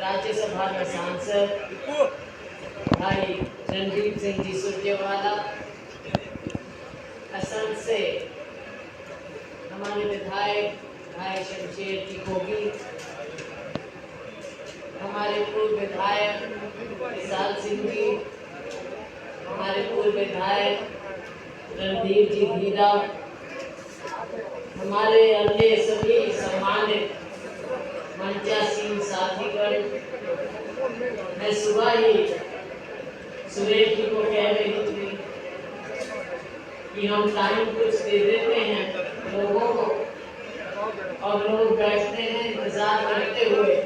राज्यसभा में सांसद भाई रणदीप सिंह जी सुरजेवाला, असम से हमारे विधायक भाई शमशेर जी कोगी, हमारे पूर्व विधायक विशाल सिंह जी, हमारे पूर्व विधायक रणधीर जी धीरा, हमारे अन्य सभी सम्मानित मंचा सिंह साथीगण। मैं सुबह ही सुरेश जी को कह रही थी कि हम टाइम कुछ दे देते हैं लोगों को और लोग बैठते हैं इंतजार करते हुए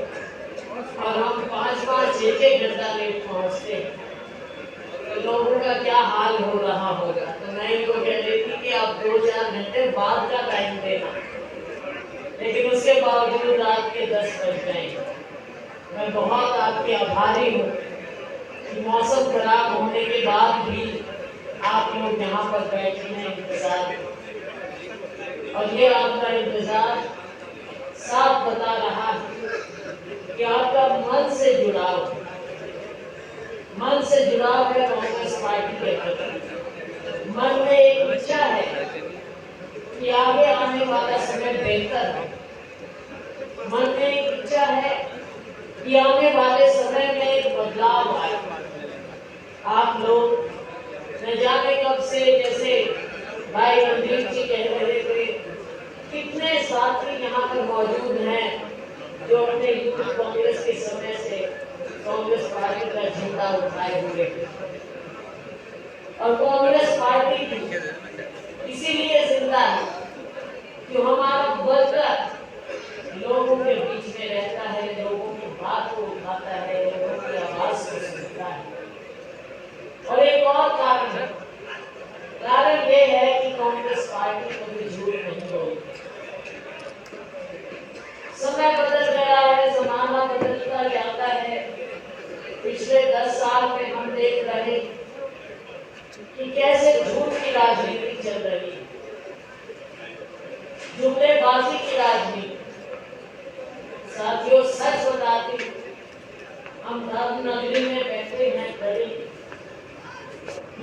और हम 5-6 घंटा लेट पहुंचते हैं, तो लोगों का क्या हाल हो रहा होगा। तो मैं इनको कह रही थी कि आप 2-4 घंटे बाद का टाइम देना, लेकिन उसके बावजूद रात के 10 बज गए। मैं बहुत आपके आभारी हूँ कि मौसम खराब होने के बाद भी आप लोग यहाँ पर बैठे हैं इंतजार, और ये आपका इंतजार साफ बता रहा है कि आपका मन से जुड़ाव है कांग्रेस पार्टी के प्रति। मन में एक इच्छा है कि आगे आने वाला समय बेहतर हो। मन में एक इच्छा है कि आने वाले समय में एक बदलाव आए। आप लोग न जाने कब से, जैसे भाई रणदीप जी कह रहे थे, कितने साथी यहाँ पर मौजूद हैं जो अपने यूथ कांग्रेस के समय से कांग्रेस पार्टी का झंडा उठाए हुए, और कांग्रेस पार्टी इसीलिए जिंदा है कि हमारा वर्कर लोगों के बीच में रहता है, लोगों की बात को उठाता है, लोगों की आवाज को सुनता है। और एक और कारण ये है कि कांग्रेस पार्टी कभी झूठ नहीं बोलती। समय बदल गया है, जमाना बदलता जाता है। पिछले 10 साल में हम देख रहे कि कैसे झूठ की राजनीति चल रही है, जुमलेबाजी की राजनीति। साथियों, सच बताती हूं, हम धर्म नगरी में बैठे हैं खड़े,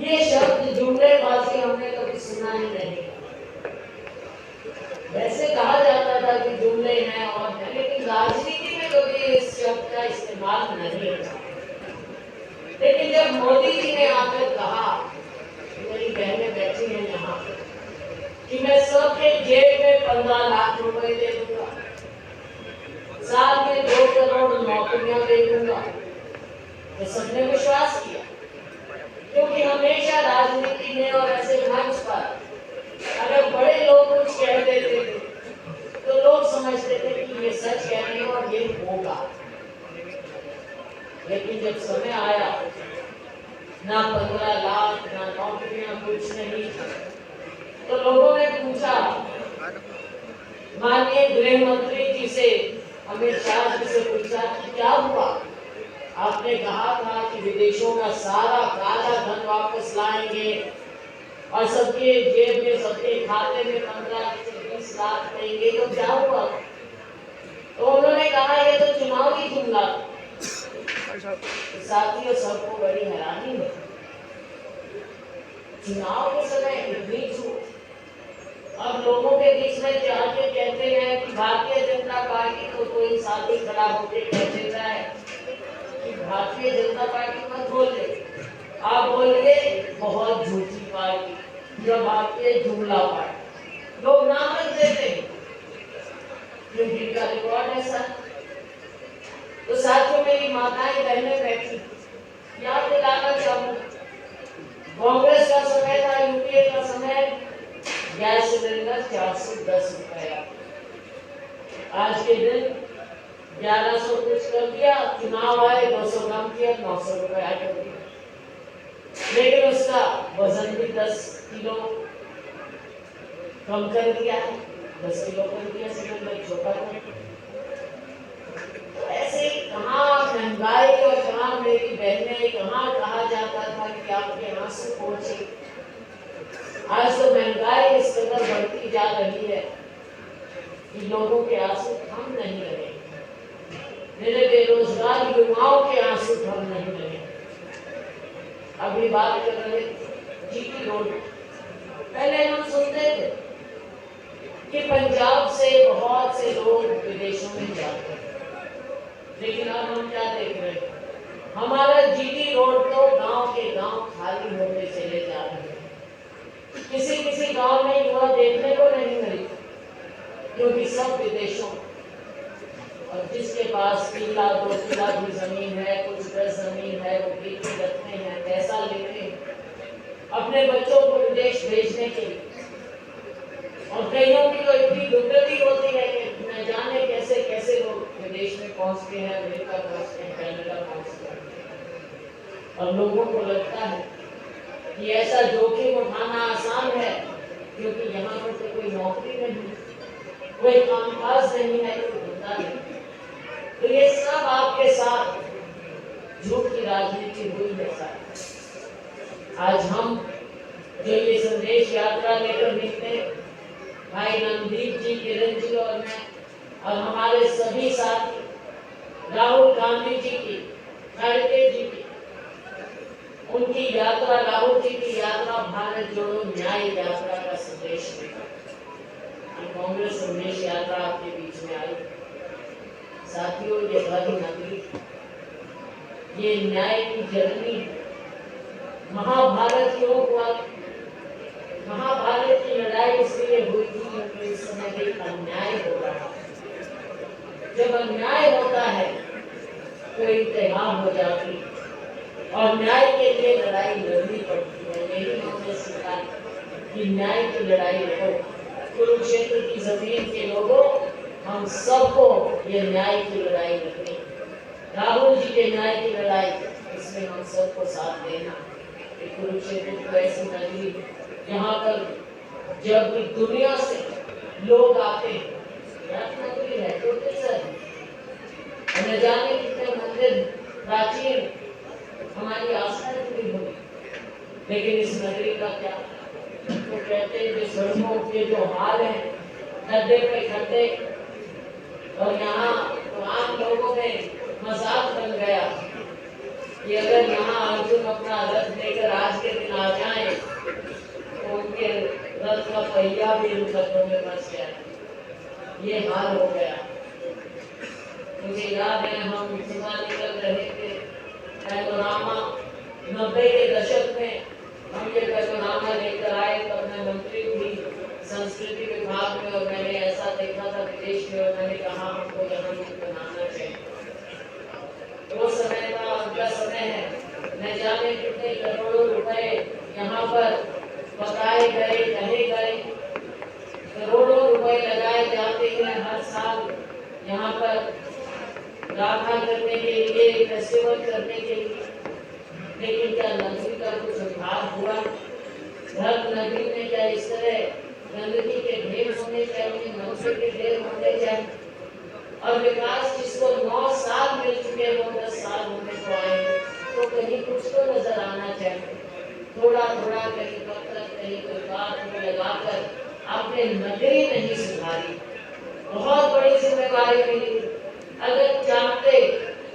ये शब्द जुमलेबाजी हमने कभी सुना ही नहीं। वैसे कहा जाता था कि जुमले हैं और हैं, लेकिन राजनीति में कभी इस शब्द का इस्तेमाल नहीं होता। लेकिन जब मोदी जी ने आकर कहा, मेरी बहनें बैठी हैं यहाँ, कि मैं सबके जेब में 15 लाख रुपए दे दूंगा, साल में 2 करोड़ नौकरियां दे दूंगा, तो सबने विश्वास किया। क्योंकि हमेशा राजनीति में और ऐसे मंच पर अगर बड़े लोग कुछ कह देते थे तो लोग समझते थे कि ये सच कह रहे हैं और ये होगा। लेकिन जब समय आया, ना 15 लाख ना नौकरियां, कुछ नहीं, तो लोगों ने पूछा, माननीय गृह मंत्री जी से, अमित शाह जी से पूछा कि क्या हुआ। आपने कहा था कि विदेशों का सारा काला धन वापस लाएंगे और सबके जेब में, सबके खाते में 15 से 20 लाख देंगे, तो क्या हुआ। तो उन्होंने कहा ये तो चुनावी जुमला। साथियों, सबको बड़ी हैरानी है, चुनाव के समय इतनी झूठ। अब लोगों के बीच में जाके कहते हैं कि भारतीय जनता पार्टी को कोई साथी खड़ा होकर कह देता है कि भारतीय जनता पार्टी मत बोलिए, आप बोलिए बहुत झूठी पार्टी या भारतीय जुमला पार्टी। लोग नाम रख देते हैं क्योंकि इनका रिकॉर्ड है सर। तो साथियों, मेरी माताएं बहनें बैठी, याद दिलाना चाहूंगा, कांग्रेस का समय था, यूपीए का समय, गैस सिलेंडर 410 रुपया। आज के दिन 1100 कुछ कर दिया, चुनाव आए 200 कम किया, 900 रुपया कर दिया। लेकिन उसका वजन भी 10 किलो कम कर दिया है, 10 किलो कर दिया सिलेंडर, छोटा कर। ऐसे कहाँ महंगाई और कहाँ मेरी बहनें, कहाँ कहा जाता था कि आपके आंसू पहुंचे। आज तो महंगाई इस कदर बढ़ती जा रही है कि लोगों के आंसू थम नहीं रहे। मेरे बेरोजगार बेरोजगार युवाओं के आंसू थम नहीं रहे। अभी बात कर रहे जीटी रोड, पहले हम सुनते थे कि पंजाब से बहुत से लोग विदेशों में जाते हैं, लेकिन अब हम क्या देख रहे हैं, हमारा जीटी रोड तो गांव के गांव खाली होते चले जा रहे हैं। किसी किसी गांव में युवा देखने को नहीं मिली, क्योंकि सब विदेशों, और जिसके पास किला 2 किला की जमीन है, कुछ गज जमीन है, वो बेच रखते हैं, पैसा लेते हैं अपने बच्चों को विदेश भेजने के लिए। और कईयों की तो इतनी दुर्गति होती है कि न जाने कैसे कैसे लोग विदेश में पहुंचते हैं, अमेरिका पहुंचते हैं, कनाडा पहुंचते हैं। और लोगों को लगता है कि ऐसा जोखिम उठाना आसान है, क्योंकि यहाँ पर तो कोई नौकरी नहीं, कोई कामकाज नहीं है, कोई धंधा नहीं। तो ये सब आपके साथ झूठ की राजनीति हुई है साथ। आज हम जो ये संदेश यात्रा लेकर निकले, भाई नंदीप जी, किरण जी और मैं और हमारे सभी साथी, राहुल गांधी जी की, खड़गे जी की, उनकी यात्रा, राहुल जी की यात्रा भारत जोड़ो न्याय यात्रा का संदेश देगा। कांग्रेस संदेश यात्रा आपके बीच में आई। साथियों, ये भरी नगरी, ये न्याय की जर्नी, महाभारत क्यों हुआ? महाभारत की लड़ाई इसलिए हुई थी क्योंकि इस समय एक अन्याय हो रहा है। जब अन्याय होता है तो इत्तेहाद हो जाती और न्याय के लिए लड़ाई लड़नी पड़ती है। यही हमने सीखा कि न्याय की लड़ाई लड़ो। कुरुक्षेत्र की जमीन के लोगों, हम सबको ये न्याय की लड़ाई लड़नी। राहुल जी के न्याय की लड़ाई, इसमें हम सबको साथ देना। कुरुक्षेत्र को ऐसी नगरी, यहाँ पर जब दुनिया से लोग आते हैं, नगरी है तो न जाने कितने मंदिर प्राचीन हमारी आस्था जुड़ी हुई, लेकिन इस नगरी का क्या? तो कहते हैं जो सड़कों के जो हाल है, गड्ढे पे खड्डे, और यहाँ तो आम लोगों में मजाक बन गया कि अगर यहाँ अर्जुन अपना रथ लेकर आज के दिन आ जाए तो उनके रथ का पहिया भी उन गड्ढों में फंस गया। ये हाल हो गया। मुझे याद है हम सुबह निकल रहे थे, पैनोरामा 90 के दशक में हम ये पैनोरामा लेकर आए, तब मैं मंत्री थी संस्कृति विभाग में, और मैंने ऐसा देखा था विदेश में, और मैंने कहा हमको यहाँ भी बनाना चाहिए। वो समय था, अगला समय है, न जाने कितने करोड़ों रुपए यहाँ पर बताए गए, कहे गए, करोड़ों रुपए लगाए जाते हैं हर साल यहाँ पर राखा करने के लिए, फेस्टिवल करने के लिए। लेकिन क्या नगरी का कुछ उद्धार हुआ? धर्म नगरी में क्या इस तरह गंदगी के ढेर होने चाहिए, नशे के ढेर होने चाहिए? और विकास जिसको 9 साल मिल चुके वो 10 साल होने को आए, तो कहीं कुछ तो नजर आना चाहिए। थोड़ा थोड़ा कहीं पत्थर, कहीं कोई बात लगाकर आपने नगरी नहीं सुधारी। बहुत बड़ी जिम्मेवारी मिली। अगर चाहते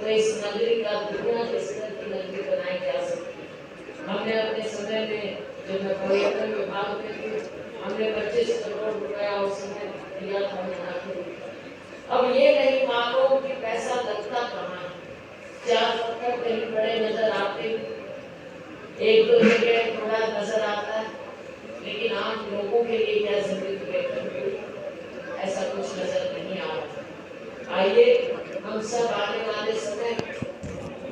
तो इस नगरी का दुनिया के स्तर की नगरी बनाई जा सकती। हमने अपने समय में, जब मैं पर्यटन विभाग में थी, हमने 25 करोड़ रुपया उस समय दिया था यहाँ के। अब ये नहीं मालूम कि पैसा लगता कहाँ है। 4 पत्थर कहीं बड़े नजर आते, एक दो जगह थोड़ा नजर आता है, लेकिन आम लोगों के लिए क्या जिंदगी बेहतर हुई, ऐसा कुछ नजर नहीं आ रहा। आइए हम सब आने वाले समय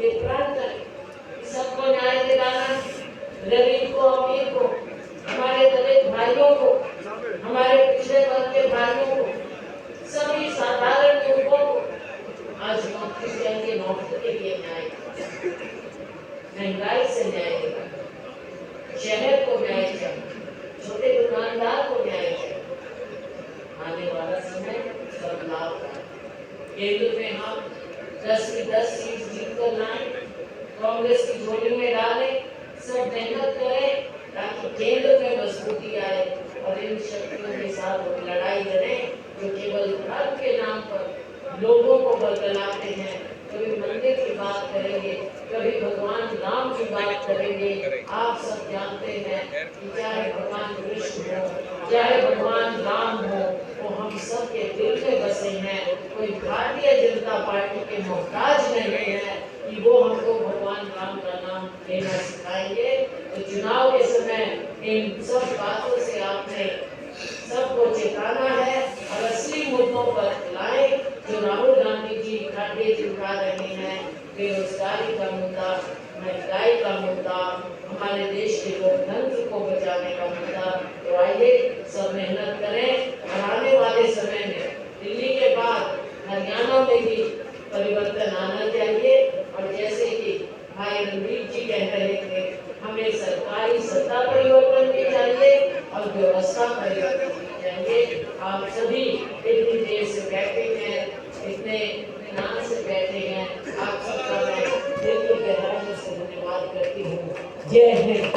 ये प्रण करें, सबको न्याय दिलाना, गरीब को, अमीर को, हमारे दलित भाइयों को, हमारे पिछड़े वर्ग के भाइयों को, सभी साधारण लोगों को आज नौकरी चाहिए, नौकरी के लिए न्याय, महंगाई से न्याय देगा, शहर को न्याय चाहिए, छोटे दुकानदार को न्याय चाहिए। आने वाला समय बदलाव का। केंद्र में हम 10 की 10 सीट जीत कर लाएं, कांग्रेस की झोली में डालें, सब मेहनत करें ताकि केंद्र में मजबूती आए, और इन शक्तियों के साथ लड़ाई लड़ें जो केवल धर्म के नाम पर लोगों को बरगलाते हैं। कभी मंदिर बात करेंगे, कभी भगवान राम की बात करेंगे। आप सब जानते हैं कि चाहे भगवान कृष्ण हो, चाहे भगवान राम हो, वो हम सब के दिल में बसे हैं। कोई भारतीय जनता पार्टी के मोहताज नहीं है कि वो हमको भगवान राम का नाम लेना सिखाएंगे। तो चुनाव के समय इन सब बातों से आपने सबको चेताना है और असली मुद्दों पर लाए। जो राहुल गांधी जी खाते चुका रहे हैं, बेरोजगारी का मुद्दा, महंगाई का मुद्दा, हमारे देश के लोकतंत्र को बचाने का मुद्दा, तो आइए सब मेहनत करें। और आने वाले समय में दिल्ली के बाद हरियाणा में भी परिवर्तन आना चाहिए। और जैसे कि भाई रणवीर जी कह रहे थे, हमें सरकारी सत्ता परिवर्तन भी चाहिए और व्यवस्था परिवर्तन भी चाहिए। आप सभी इतनी देर से बैठे हैं, इतने ध्यान से बैठे हैं, आप सबका मैं दिल की गहराइयों से धन्यवाद करती हूँ। जय हिंद।